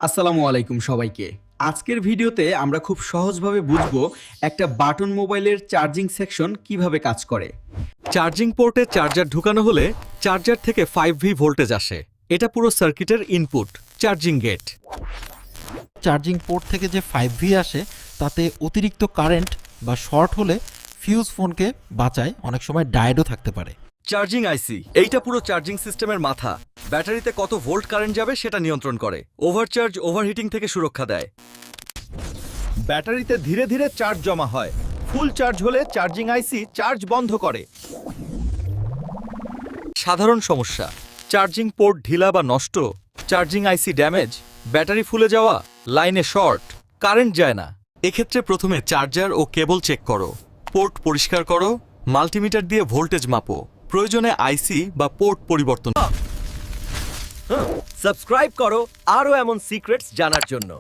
আসসালামু আলাইকুম সবাইকে। আজকের ভিডিওতে আমরা খুব সহজভাবে বুঝবো একটা বাটন মোবাইলের চার্জিং সেকশন কিভাবে কাজ করে। চার্জিং পোর্টে চার্জার ঢুকানো হলে চার্জার থেকে 5V ভোল্টেজ আসে। এটা পুরো সার্কিটের input, charging gate. Charging port থেকে যে 5V আসে তাতে অতিরিক্ত কারেন্ট বা শর্ট হলে ফিউজ ফোনকে বাঁচায়, অনেক সময় ডায়োডও থাকতে পারে। চার্জিং আইসি এইটা পুরো চার্জিং সিস্টেমের মাথা। ব্যাটারিতে কত ভোল্ট কারেন্ট যাবে সেটা নিয়ন্ত্রণ করে। ওভারচার্জ, ওভারহিটিং থেকে সুরক্ষা দেয়। ব্যাটারিতে ধীরে ধীরে চার্জ জমা হয়। ফুল চার্জ হলে চার্জিং আইসি চার্জ বন্ধ করে। সাধারণ সমস্যা: চার্জিং পোর্ট ঢিলা বা নষ্ট, চার্জিং আইসি ড্যামেজ, ব্যাটারি ফুলে যাওয়া, লাইনে শর্ট, কারেন্ট যায় না। এক্ষেত্রে প্রথমে চার্জার ও কেবল চেক করো, পোর্ট পরিষ্কার করো, মাল্টিমিটার দিয়ে ভোল্টেজ মাপো, প্রয়োজনে আইসি বা পোর্ট পরিবর্তন। সাবস্ক্রাইব করো আরও এমন সিক্রেটস জানার জন্য।